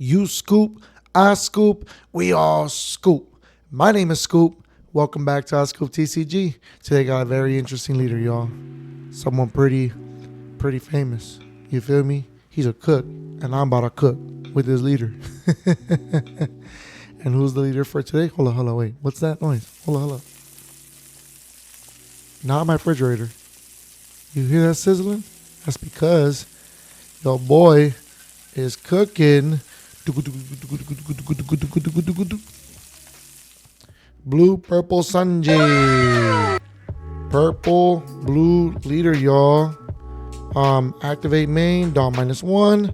You scoop, I scoop, we all scoop. My name is Scoop. Welcome back to OPTCG. Today got a very interesting leader, y'all. Someone pretty famous. You feel me? He's a cook, and I'm about to cook with his leader. And who's the leader for today? Hold on, wait. What's that noise? Hold on. Not my refrigerator. You hear that sizzling? That's because your boy is cooking blue purple Sanji. Purple blue leader, y'all. Activate main, dawn -1.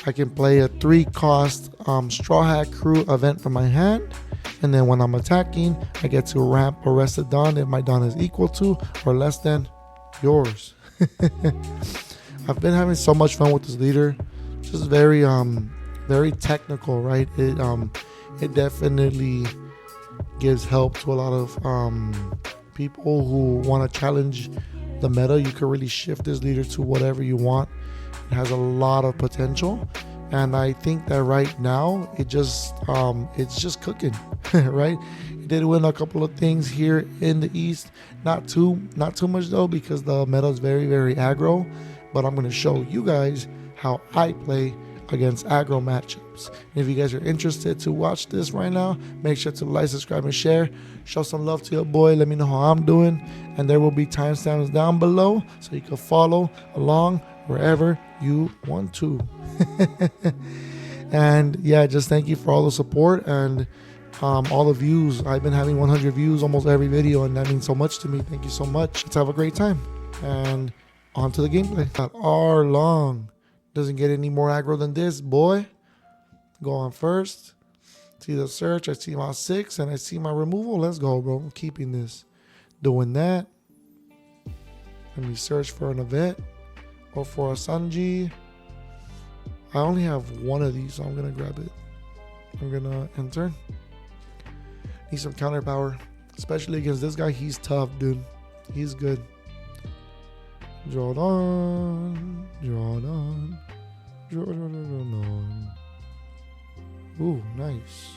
I can play a 3-cost straw hat crew event from my hand, and then when I'm attacking, I get to ramp or rest the dawn if my dawn is equal to or less than yours. I've been having so much fun with this leader. Just very technical, right? It definitely gives help to a lot of people who want to challenge the meta. You can really shift this leader to whatever you want. It has a lot of potential, and I think that right now it's just cooking. Right? It did win a couple of things here in the East. Not too much though, because the meta is very aggro. But I'm going to show you guys how I play against aggro matchups. And if you guys are interested to watch this right now, make sure to like, subscribe, and share. Show some love to your boy. Let me know how I'm doing, and there will be timestamps down below so you can follow along wherever you want to. And yeah, just thank you for all the support and all the views. I've been having 100 views almost every video, and that means so much to me. Thank you so much. Let's have a great time. And on to the gameplay. Arlong. Doesn't get any more aggro than this, boy. Go on first. See the search. I see my 6 and I see my removal. Let's go, bro. I'm keeping this. Doing that. Let me search for an event or for a Sanji. I only have one of these, so I'm going to grab it. I'm going to enter. Need some counter power, especially against this guy. He's tough, dude. He's good. Draw on. Ooh, nice.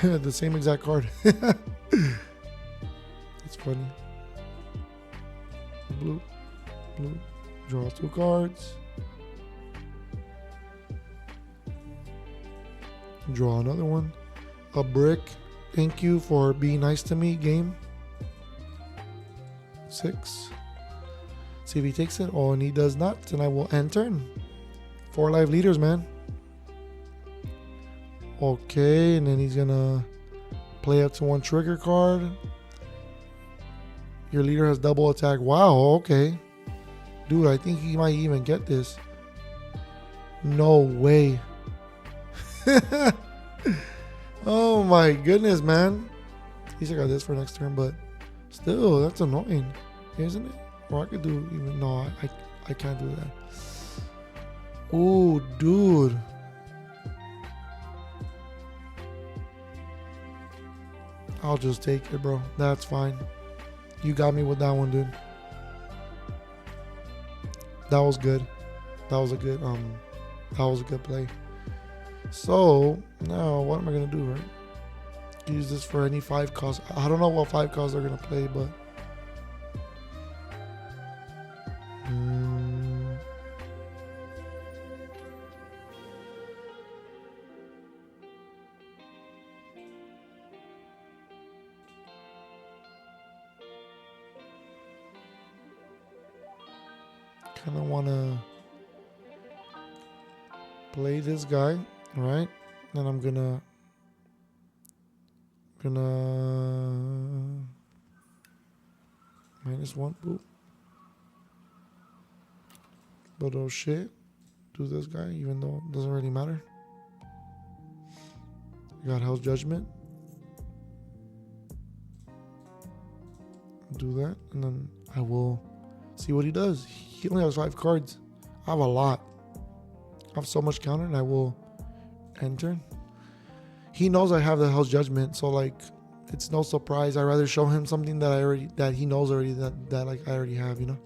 The same exact card. It's funny. Blue. Draw 2 cards. Draw another one. A brick. Thank you for being nice to me, game. 6. See if he takes it. Oh, and he does not. Then I will end turn. 4 live leaders, man. Okay, and then he's gonna play up to 1 trigger card. Your leader has double attack. Wow, okay. Dude, I think he might even get this. No way. Oh my goodness, man. At least I got this for next turn, but still, that's annoying, isn't it? Or I could do even, no, I can't do that. Oh, dude. I'll just take it, bro. That's fine. You got me with that one, dude. That was good. That was a good play. So now what am I gonna do, right? Use this for any 5 costs. I don't know what 5 costs they're gonna play, but kind of want to play this guy, right? Then I'm gonna -1, boop. But oh shit, do this guy, even though it doesn't really matter. Got Hell's Judgment. Do that, and then I will see what he does. He only has 5 cards. I have a lot. I have so much counter, and I will enter. He knows I have the Hell's Judgment, so like it's no surprise. I'd rather show him something that he knows already that like I already have, you know.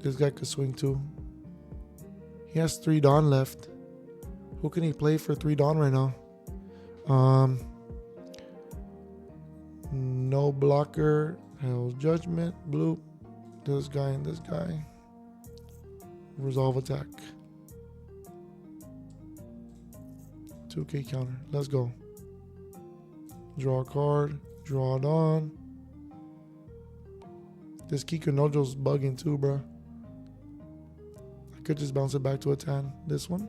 This guy could swing too. He has 3 Dawn left. Who can he play for 3 Dawn right now? No blocker. Hell's Judgment. Blue. This guy and this guy. Resolve attack. 2K counter. Let's go. Draw a card. Draw it on. This Kikunojo's bugging too, bro. I could just bounce it back to a 10. This one.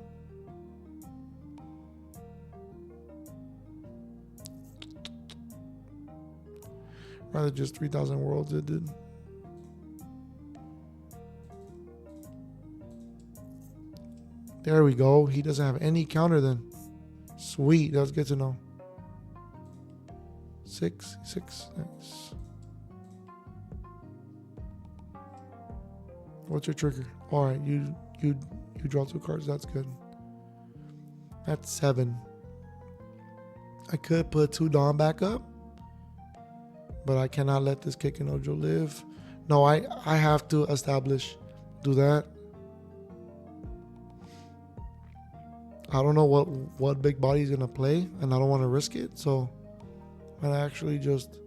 Rather just 3,000 worlds it did. There we go. He doesn't have any counter then. Sweet. That's good to know. 6. Nice. What's your trigger? All right, you draw 2 cards. That's good. That's 7. I could put 2 Dawn back up, but I cannot let this Kikunojo live. No, I have to establish. Do that. I don't know what big body he's gonna play, and I don't want to risk it, so I'm gonna actually just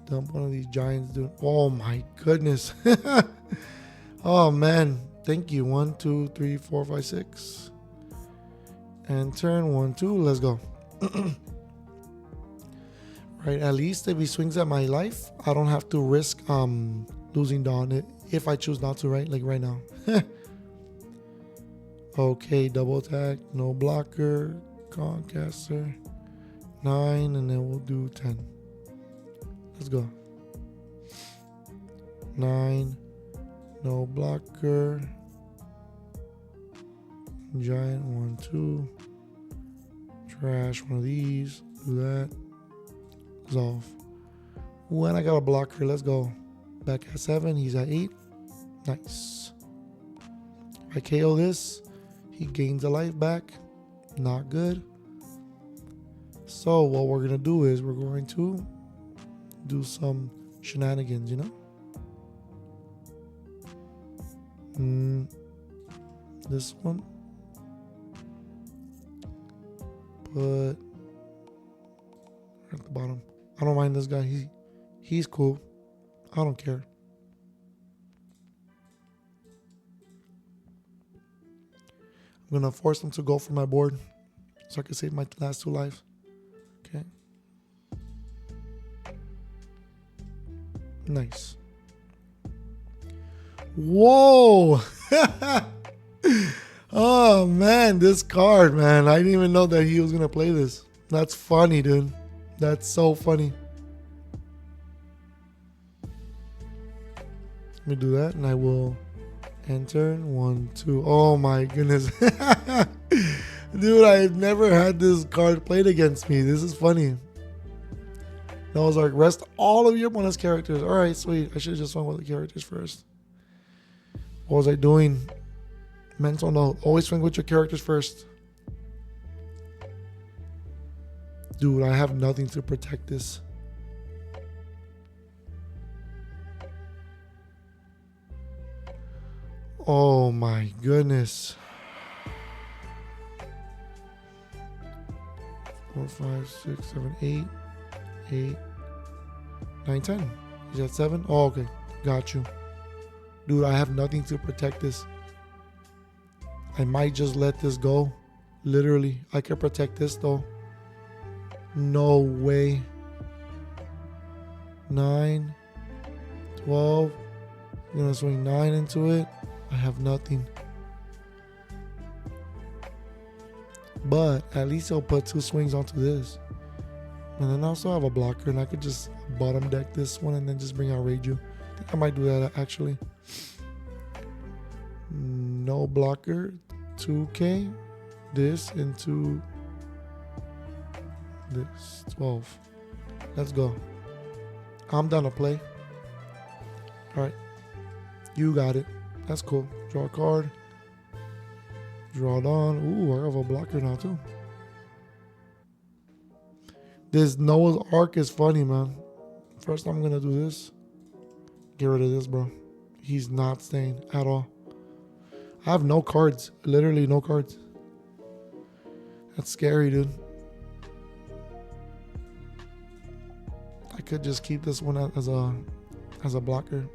dump one of these giants. Dude, oh my goodness! Oh man, thank you. 1, 2, 3, 4, 5, 6, and turn 1, 2. Let's go. Right, at least if he swings at my life, I don't have to risk losing Dawn if I choose not to. Right, like right now. Okay, double attack, no blocker, Concaster, 9, and then we'll do 10. Let's go. 9, no blocker, giant, 1, 2, trash one of these, do that, resolve. When I got a blocker, let's go. Back at 7, he's at 8, nice. If I KO this, he gains a life back. Not good. So what we're going to do is we're going to do some shenanigans, you know? This one. Put at the bottom. I don't mind this guy. He's cool. I don't care. I'm going to force him to go for my board so I can save my last 2 lives. Okay. Nice. Whoa! Oh, man, this card, man. I didn't even know that he was going to play this. That's funny, dude. That's so funny. Let me do that, and I will... enter 1, 2. Oh my goodness. Dude, I've never had this card played against me. This is funny. I was like, rest all of your bonus characters. All right, sweet. I should have just swung with the characters first. What was I doing? Mental note. Always swing with your characters first. Dude, I have nothing to protect this. Oh my goodness. 4, 5, 6, 7, 8, 8, 9, 10. Is that 7? Oh, okay. Got you. Dude, I have nothing to protect this. I might just let this go. Literally. I can protect this though. No way. 9, 12. I'm gonna swing 9 into it. I have nothing. But at least I'll put 2 swings onto this. And then I also have a blocker, and I could just bottom deck this one and then just bring out Reiju. I think I might do that actually. No blocker. 2K. This into this. 12. Let's go. I'm done to play. Alright. You got it. That's cool. Draw a card. Draw it on. Ooh, I have a blocker now too. This Noah's Ark is funny, man. First, I'm gonna do this. Get rid of this, bro. He's not staying at all. I have no cards. Literally no cards. That's scary, dude. I could just keep this one as a blocker.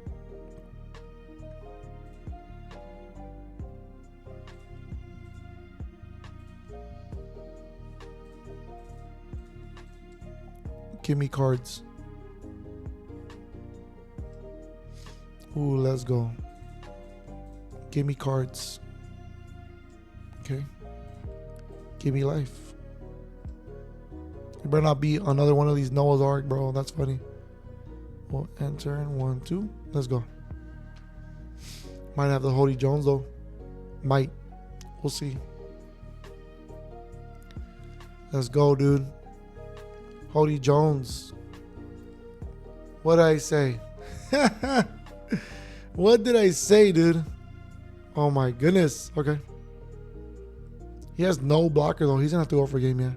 Give me cards. Ooh, let's go. Give me cards. Okay. Give me life. It better not be another one of these Noah's Ark, bro. That's funny. We'll enter in 1, 2. Let's go. Might have the Hody Jones though. Might. We'll see. Let's go, dude. Hody Jones. What did I say? What did I say, dude? Oh my goodness. Okay. He has no blocker though. He's gonna have to go for a game, yeah.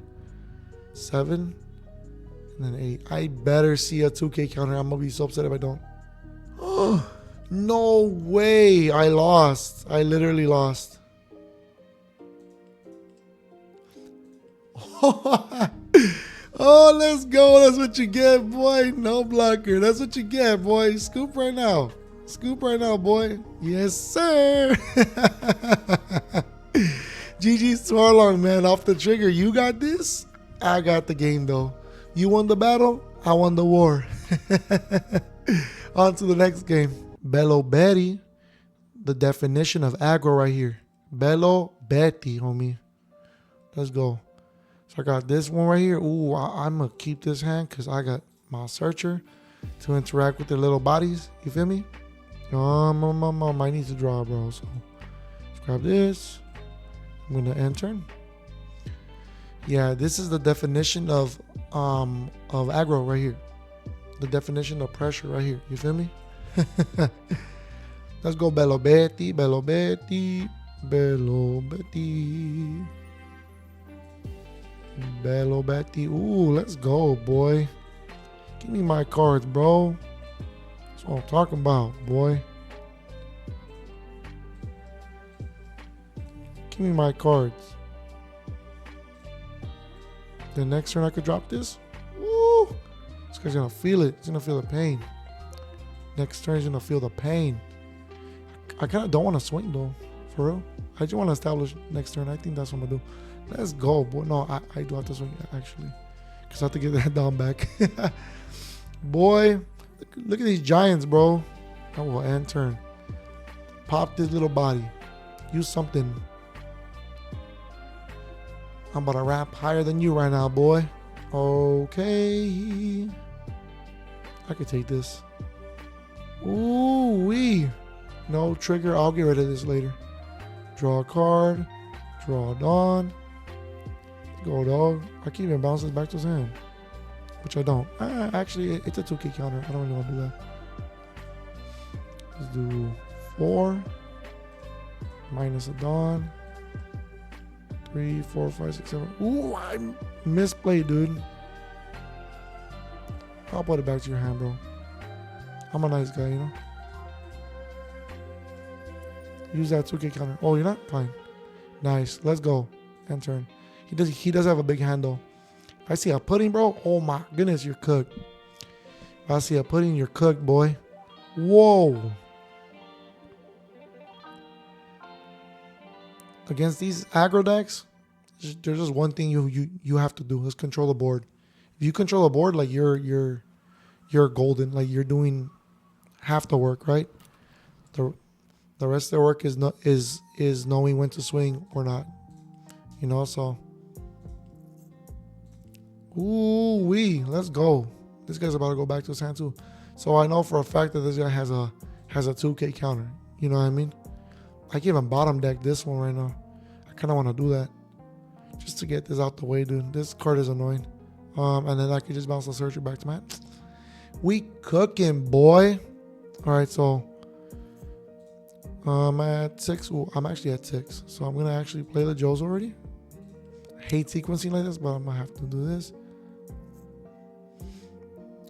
7 and then 8. I better see a 2K counter. I'm gonna be so upset if I don't. Oh, no way. I lost. I literally lost. Oh, let's go. That's what you get, boy. No blocker. That's what you get, boy. Scoop right now. Scoop right now, boy. Yes, sir. GG Arlong, man. Off the trigger. You got this. I got the game, though. You won the battle. I won the war. On to the next game. Belo Betty. The definition of aggro right here. Belo Betty, homie. Let's go. So I got this one right here. Ooh, I'm going to keep this hand because I got my searcher to interact with their little bodies. You feel me? I need to draw, bro. So let's grab this. I'm going to enter. Yeah, this is the definition of aggro right here. The definition of pressure right here. You feel me? Let's go Belo Betty, Belo Betty, Belo Betty. Belo Betty. Ooh, let's go, boy. Give me my cards, bro. That's what I'm talking about, boy. Give me my cards. The next turn I could drop this. Woo! This guy's gonna feel it. He's gonna feel the pain. Next turn he's gonna feel the pain. I kind of don't want to swing though, for real. I just want to establish next turn. I think that's what I'm gonna do. Let's go, boy. No, I do have to swing actually, because I have to get that down back. Boy, look at these giants, bro. I will end turn. Pop this little body. Use something. I'm about to ramp higher than you right now, boy. Okay. I could take this. Ooh wee. No trigger. I'll get rid of this later. Draw a card. Draw a Dawn. Go, dog. I can even bounce this back to his hand, which I don't. Actually, it's a 2K counter. I don't really want to do that. Let's do 4 minus a Dawn. 3, 4, 5, 6, 7. Ooh, I misplayed, dude. I'll put it back to your hand, bro. I'm a nice guy, you know. Use that 2K counter. Oh, you're not? Fine. Nice. Let's go. End turn. He does have a big hand though. If I see a pudding, bro, oh my goodness, you're cooked. If I see a pudding, you're cooked, boy. Whoa. Against these aggro decks, there's just one thing you have to do is control the board. If you control the board, like you're golden. Like you're doing half the work, right? The rest of the work is knowing when to swing or not. You know, so ooh wee, let's go. This guy's about to go back to his hand too. So I know for a fact that this guy has a 2K counter. You know what I mean? I can even bottom deck this one right now. I kind of want to do that just to get this out the way, dude. This card is annoying. And then I could just bounce the searcher back to my hand. We cooking, boy. All right, so I'm at 6. Ooh, I'm actually at 6. So I'm gonna actually play the Joes already. I hate sequencing like this, but I'm gonna have to do this.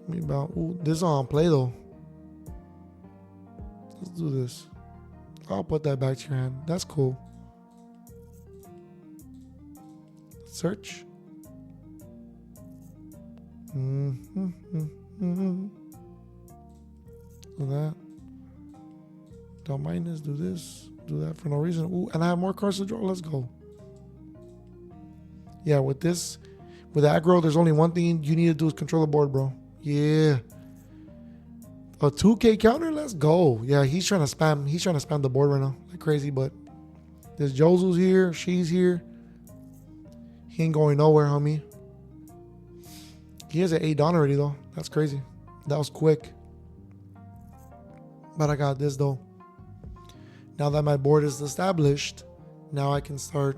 Let me bounce. Ooh, this is on play though. Let's do this. I'll put that back to your hand. That's cool. Search. Do that. Don't mind this. Do this. Do that for no reason. Ooh, and I have more cards to draw. Let's go. Yeah, with this, with aggro, there's only one thing you need to do is control the board, bro. Yeah. A 2K counter? Let's go. Yeah, he's trying to spam. He's trying to spam the board right now like crazy, but there's Josu's here. She's here. He ain't going nowhere, homie. He has an 8 down already, though. That's crazy. That was quick. But I got this, though. Now that my board is established, now I can start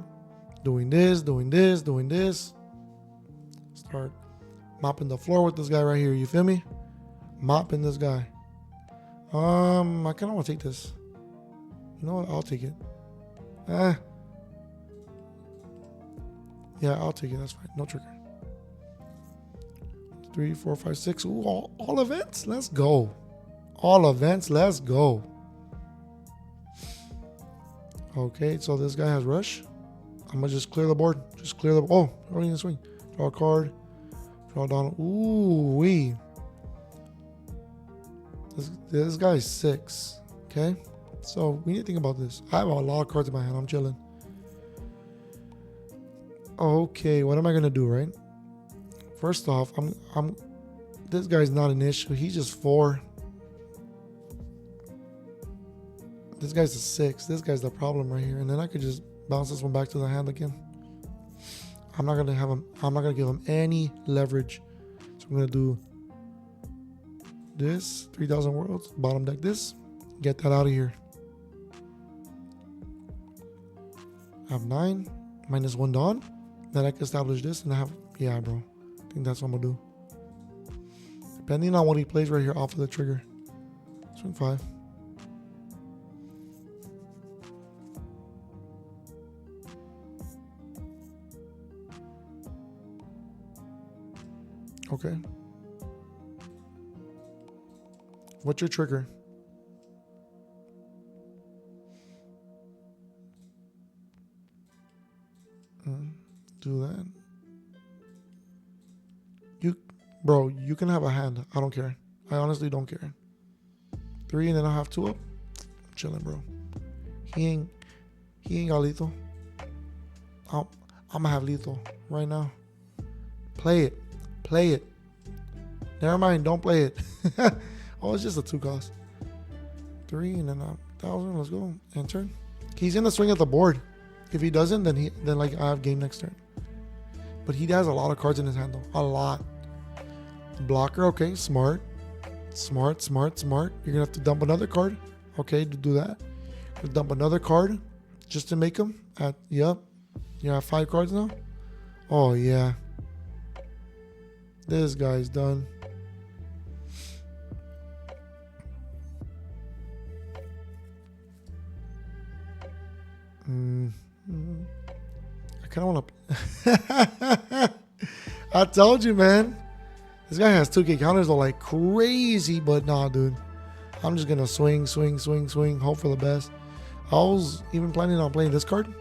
doing this, doing this, doing this. Start mopping the floor with this guy right here. You feel me? Mopping this guy. I kind of want to take this. You know what? I'll take it. Yeah, I'll take it. That's fine. No trigger. 3, 4, 5, 6. Ooh, all events. Let's go. All events. Let's go. Okay, so this guy has rush. I'm gonna just clear the board. Just clear the. Oh, I don't even swing. Draw a card. Draw down. Ooh wee. This guy's 6. Okay, so we need to think about this. I have a lot of cards in my hand. I'm chilling. Okay, what am I gonna do? Right. First off, I'm. This guy's not an issue. He's just 4. This guy's a 6. This guy's the problem right here. And then I could just bounce this one back to the hand again. I'm not gonna have him. I'm not gonna give him any leverage. So I'm gonna do this 3,000 worlds. Bottom deck this. Get that out of here. I have 9 minus 1 Dawn. Then I can establish this and I have. Yeah, bro. I think that's what I'm gonna do. Depending on what he plays right here off of the trigger. Swing 5. Okay. What's your trigger? Do that. Bro, you can have a hand. I don't care. I honestly don't care. 3 and then I have 2 up. I'm chilling, bro. He ain't got lethal. I'm gonna have lethal right now. Play it. Play it. Never mind, don't play it. Oh, it's just a 2 cost. 3 and then 1,000. Let's go. And turn. He's gonna swing at the board. If he doesn't, then like I have game next turn. But he has a lot of cards in his hand though. A lot. Blocker, okay, smart. Smart. You're gonna have to dump another card. Okay, to do that. Dump another card just to make him at yep. You have 5 cards now? Oh yeah. This guy's done. I kind of want to. I told you, man. This guy has 2K counters though, like crazy, but nah, dude. I'm just gonna swing. Hope for the best. I was even planning on playing this card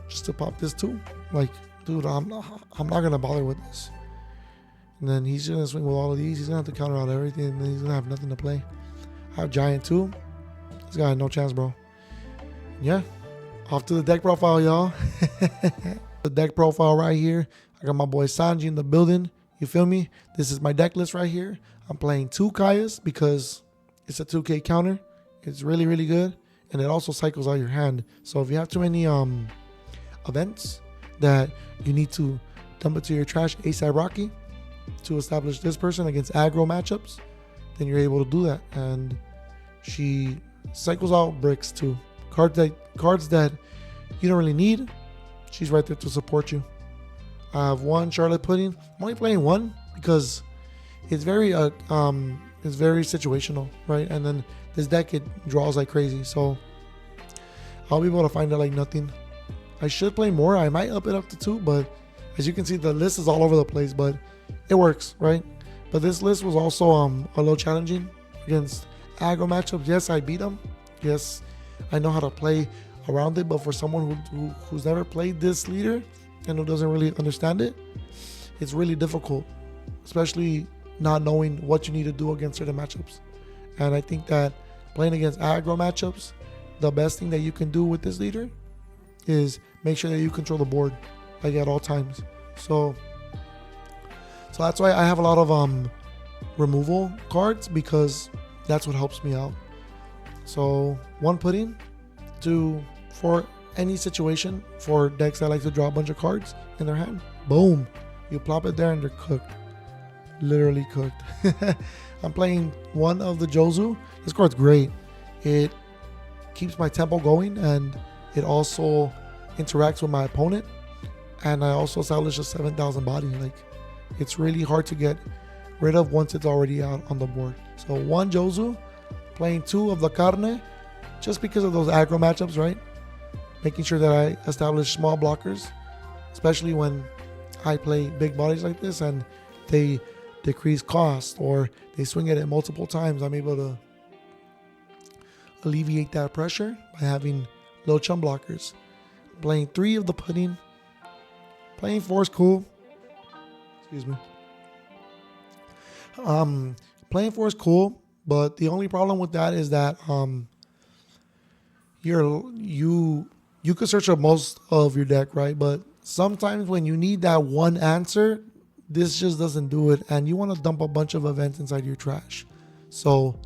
just to pop this too. Like, dude, I'm not gonna bother with this. And then he's gonna swing with all of these. He's gonna have to counter out everything, and then he's gonna have nothing to play. I have Giant too. This guy had no chance, bro. Yeah. Off to the deck profile, y'all. The deck profile right here. I got my boy Sanji in the building. You feel me? This is my deck list right here. I'm playing 2 Kayas because it's a 2K counter. It's really, really good. And it also cycles out your hand. So if you have too many events that you need to dump it to your trash ASAP Rocky to establish this person against aggro matchups, then you're able to do that. And she cycles out bricks too. Cards that you don't really need, she's right there to support you. I have 1 Charlotte Pudding. I'm only playing 1 because it's very situational, right? And then this deck, it draws like crazy, so I'll be able to find it like nothing. I should play more. I might up it up to 2, but as you can see, the list is all over the place, but it works, right? But this list was also a little challenging against aggro matchups. Yes, I beat them, Yes, I know how to play around it, but for someone who's never played this leader and who doesn't really understand it, it's really difficult, especially not knowing what you need to do against certain matchups. And I think that playing against aggro matchups, the best thing that you can do with this leader is make sure that you control the board like at all times. So that's why I have a lot of removal cards, because that's what helps me out. So 1 pudding for any situation, for decks that like to draw a bunch of cards in their hand, boom, you plop it there and they're cooked. Literally cooked. I'm playing 1 of the Jozu. This card's great. It keeps my tempo going, and it also interacts with my opponent, and I also establish a 7,000 body. Like, it's really hard to get rid of once it's already out on the board. So 1 Jozu, playing 2 of the Carne, just because of those aggro matchups, right? Making sure that I establish small blockers, especially when I play big bodies like this and they decrease cost or they swing at it multiple times. I'm able to alleviate that pressure by having low chum blockers. Playing 3 of the pudding. Playing 4 is cool. Excuse me. Playing 4 is cool, but the only problem with that is that you could search up most of your deck, right? But sometimes when you need that one answer, this just doesn't do it, and you want to dump a bunch of events inside your trash. So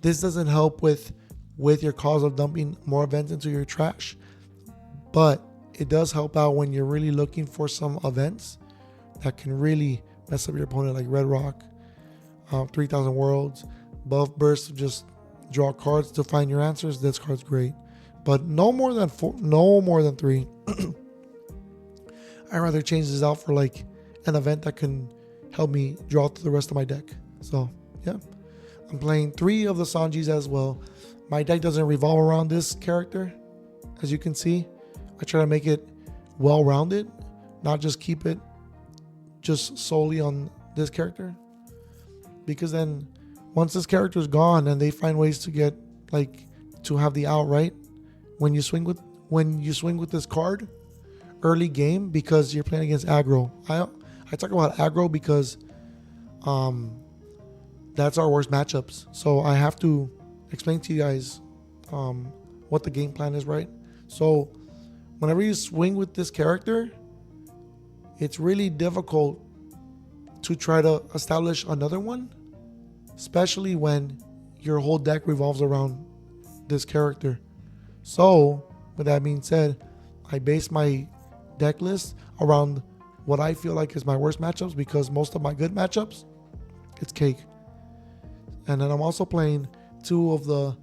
this doesn't help with your cause of dumping more events into your trash, but it does help out when you're really looking for some events that can really mess up your opponent, like Red Rock, 3000 Worlds, Buff Burst, just draw cards to find your answers. This card's great, but no more than 4, no more than 3. I'd rather change this out for like an event that can help me draw through the rest of my deck. So yeah, I'm playing 3 of the Sanjis as well. My deck doesn't revolve around this character. As you can see, I try to make it well-rounded, not just keep it just solely on this character, because then once this character is gone and they find ways to get to have the outright when you swing with this card early game, because you're playing against aggro. I talk about aggro because that's our worst matchups. So I have to explain to you guys what the game plan is, right? So whenever you swing with this character, it's really difficult to try to establish another one, especially when your whole deck revolves around this character. So with that being said, I base my deck list around what I feel like is my worst matchups, because most of my good matchups, it's cake. And then I'm also playing 2 of the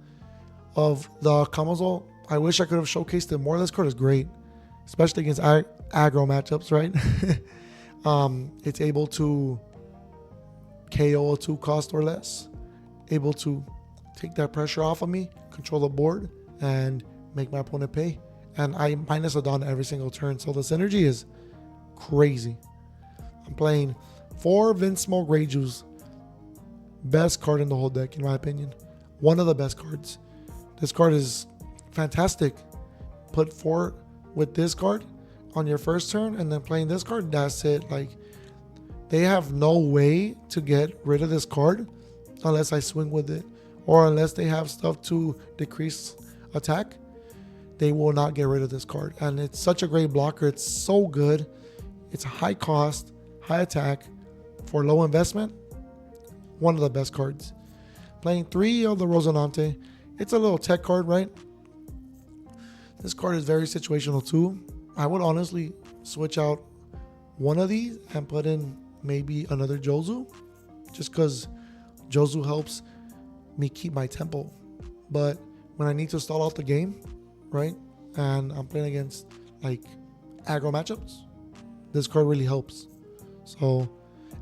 Kamazol. I wish I could have showcased it more. This card is great, especially against aggro matchups, right? It's able to KO a 2 cost or less, able to take that pressure off of me, control the board, and make my opponent pay. And I minus a Dawn every single turn, so the synergy is crazy. I'm playing 4 Vinsmoke Grey Juice. Best card in the whole deck, in my opinion. One of the best cards. This card is fantastic. Put 4 with this card on your first turn, and then playing this card, that's it. Like, they have no way to get rid of this card unless I swing with it, or unless they have stuff to decrease attack. They will not get rid of this card. And it's such a great blocker. It's so good. It's high cost, high attack for low investment. One of the best cards. Playing 3 of the Rosinante. It's a little tech card, right? This card is very situational too. I would honestly switch out one of these and put in maybe another Jozu, just because Jozu helps me keep my tempo. But when I need to stall out the game, right, and I'm playing against like aggro matchups, this card really helps. So,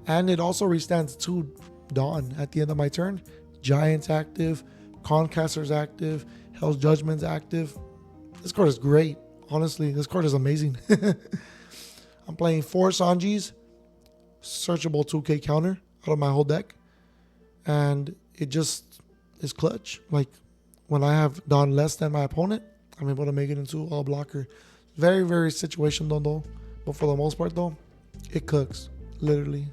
and it also restands 2 Dawn at the end of my turn. Giant's active, Concaster's active, Hell's Judgment's active. This card is great. Honestly, this card is amazing. I'm playing 4 Sanjis, searchable 2k counter out of my whole deck, and it just is clutch. Like, when I have done less than my opponent, I'm able to make it into a blocker. Very, very situational though. But for the most part though, it cooks. Literally.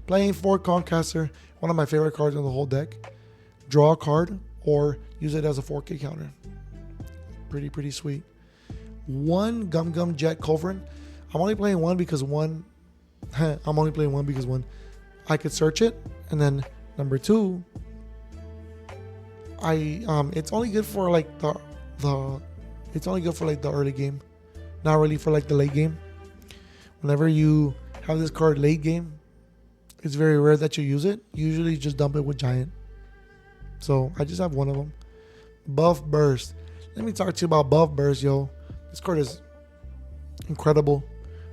Playing 4 Concaster, one of my favorite cards in the whole deck. Draw a card or use it as a 4K counter. Pretty sweet. 1 Gum Gum Jet Culverin. I'm only playing one because one. I could search it, and then number 2. It's only good for like it's only good for like the early game, not really for like the late game. Whenever you have this card late game, it's very rare that you use it. Usually just dump it with Giant. So I just have one of them. Buff Burst. Let me talk to you about Buff Burst, yo. This card is incredible.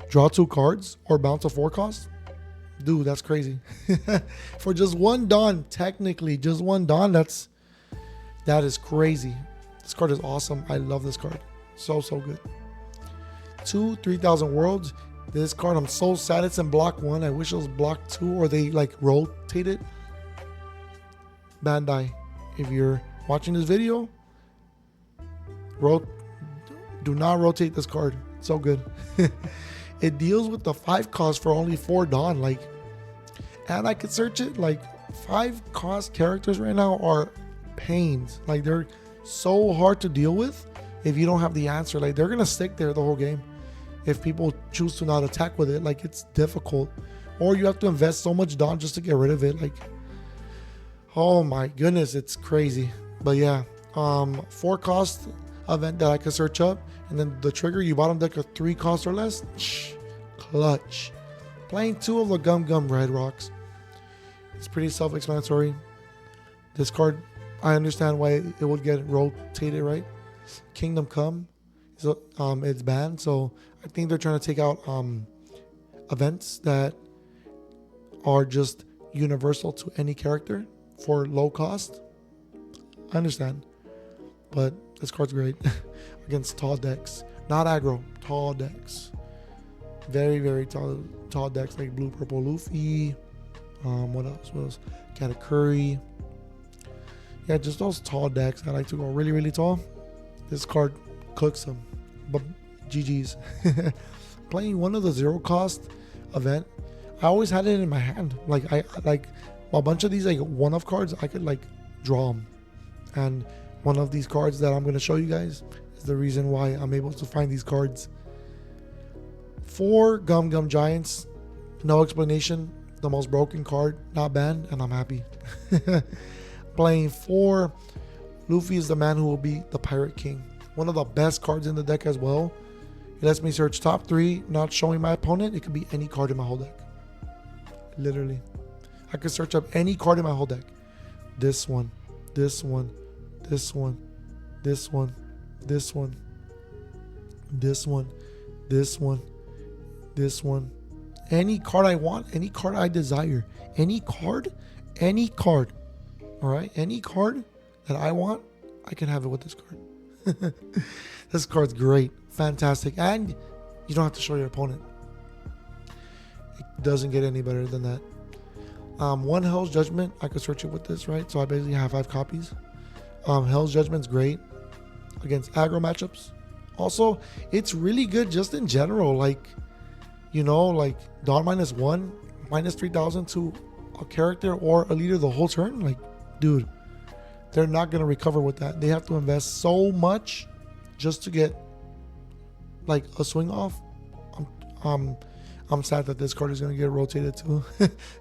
Draw 2 cards or bounce a 4 cost. Dude, that's crazy. For just 1 Dawn, technically just 1 Dawn, that is crazy. This card is awesome. I love this card. So good. 2 3000 Worlds. This card, I'm so sad it's in block 1. I wish it was block 2 or they like rotate it. Bandai, if you're watching this video, do not rotate this card. It's so good. It deals with the 5 cost for only 4 Dawn. Like, and I could search it. Like, 5 cost characters right now are pains. Like, they're so hard to deal with if you don't have the answer. Like, they're gonna stick there the whole game if people choose to not attack with it. Like, it's difficult, or you have to invest so much Dawn just to get rid of it. Like, oh my goodness, it's crazy. But yeah, 4 cost event that I could search up, and then the trigger, you bottom deck a 3 cost or less. Clutch. Playing 2 of the Gum Gum Red Rocks. It's pretty self-explanatory. This card, I understand why it would get rotated, right? Kingdom Come, so it's banned, so I think they're trying to take out events that are just universal to any character for low cost. I understand, but this card's great against tall decks, not aggro, tall decks. Very tall decks like blue, purple Luffy. What else? Katakuri. Yeah, just those tall decks. I like to go really tall. This card cooks them. But GG's. Playing one of the 0 cost event. I always had it in my hand. Like I like a bunch of these like one-off cards. I could like draw them, and one of these cards that I'm going to show you guys is the reason why I'm able to find these cards. 4 Gum Gum Giants, no explanation. The most broken card, not banned, and I'm happy. Playing 4 Luffy is the man who will be the Pirate King. One of the best cards in the deck as well. It lets me search top 3, not showing my opponent. It could be any card in my whole deck. Literally. I could search up any card in my whole deck. This one, this one, this one, this one, this one, this one, this one, this one. Any card I want, any card I desire, any card. All right, any card that I want, I can have it with this card. This card's great, fantastic, and you don't have to show your opponent. It doesn't get any better than that. 1 Hell's Judgment, I could search it with this, right? So I basically have 5 copies. Hell's Judgment's great against aggro matchups. Also, it's really good just in general, like, you know, like Dawn -1, -3000 to a character or a leader the whole turn. Like, dude, they're not gonna recover with that. They have to invest so much just to get like a swing off. I'm sad that this card is gonna get rotated too.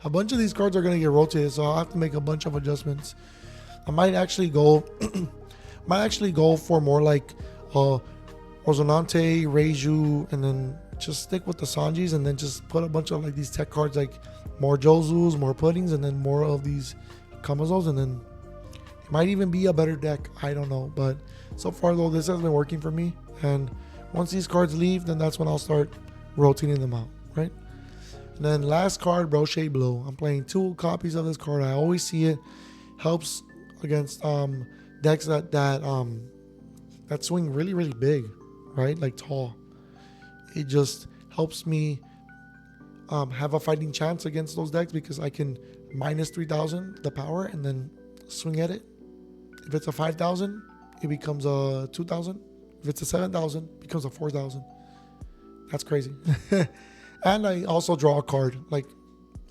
A bunch of these cards are gonna get rotated, so I'll have to make a bunch of adjustments. I might actually go for more like Ozonante, Reiju, and then just stick with the Sanjis, and then just put a bunch of like these tech cards, like more Jozus, more Puddings, and then more of these Kamazos, and then it might even be a better deck. I don't know, but so far though, this has been working for me. And once these cards leave, then that's when I'll start rotating them out, right? And then last card, Brochet Blow. I'm playing 2 copies of this card. I always see it. Helps against decks that swing really big, right? Like tall. It just helps me have a fighting chance against those decks because I can -3000 the power and then swing at it If it's a 5,000, it becomes a 2,000. If it's a 7,000, it becomes a 4,000. That's crazy. And I also draw a card. Like,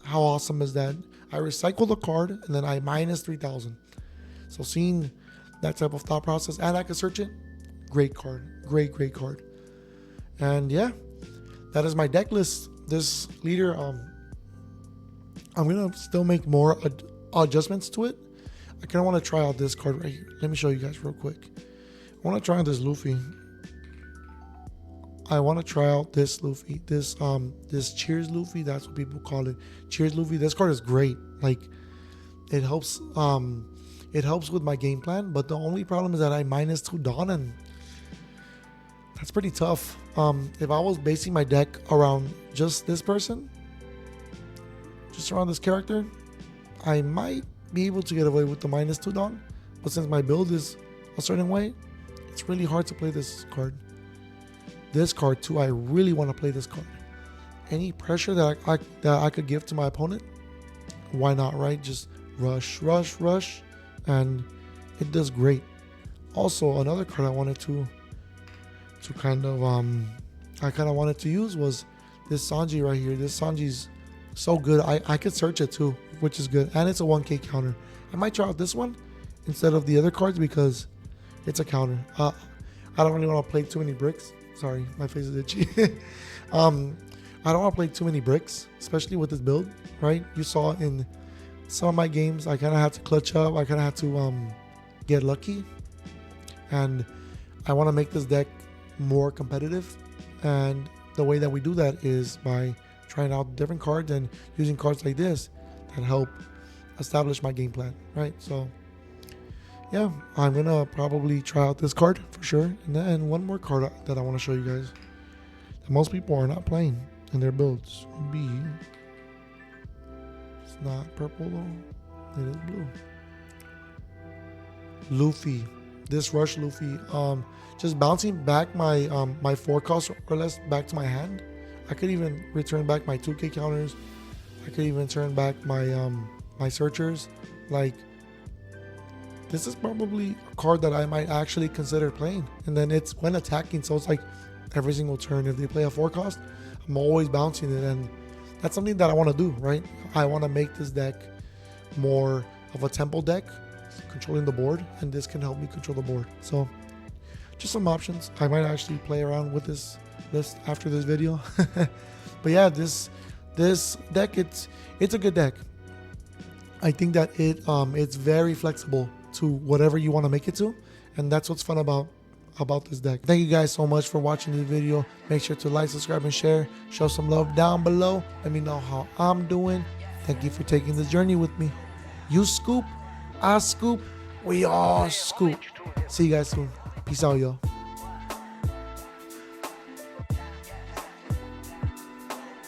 how awesome is that? I recycle the card and then I minus 3,000. So seeing that type of thought process, and I can search it. Great card. Great card. And yeah, that is my deck list. This leader, I'm gonna still make more adjustments to it. I kind of want to try out this card right here. Let me show you guys real quick. I want to try out this Luffy. I want to try out this Luffy. This Cheers Luffy. That's what people call it. Cheers Luffy. This card is great. Like, it helps. It helps with my game plan. But the only problem is that I minus 2 Dawn, and that's pretty tough. If I was basing my deck around just this person, just around this character, I might be able to get away with the minus 2 Dawn. But since my build is a certain way, it's really hard to play this card. This card too, I really want to play this card. Any pressure that I could give to my opponent, why not, right? Just rush, and it does great. Also, another card I wanted to kind of wanted to use was this Sanji right here. This Sanji's so good. I could search it too, which is good, and it's a 1K counter. I might try out this one instead of the other cards because it's a counter. I don't really want to play too many bricks. Sorry, my face is itchy. I don't want to play too many bricks, especially with this build, right? You saw in some of my games, I kind of had to clutch up. I kind of had to get lucky, and I want to make this deck more competitive. And the way that we do that is by trying out different cards and using cards like this that help establish my game plan, right? So yeah, I'm gonna probably try out this card for sure, and then one more card that I want to show you guys that most people are not playing in their builds would be, it's not purple though, it is blue. Luffy, this Rush Luffy, just bouncing back my my 4 cost or less back to my hand. I could even return back my 2K counters. I could even turn back my my searchers. Like, this is probably a card that I might actually consider playing. And then it's when attacking, so it's like every single turn. If they play a 4 cost, I'm always bouncing it, and that's something that I want to do, right? I want to make this deck more of a tempo deck, controlling the board, and this can help me control the board. So just some options. I might actually play around with this list after this video. But yeah, this deck, it's a good deck. I think that it's very flexible to whatever you want to make it to, and that's what's fun about this deck. Thank you guys so much for watching this video. Make sure to like, subscribe, and share. Show some love down below. Let me know how I'm doing. Thank you for taking this journey with me. You scoop, I scoop, we all scoop. See you guys soon. Peace out, y'all.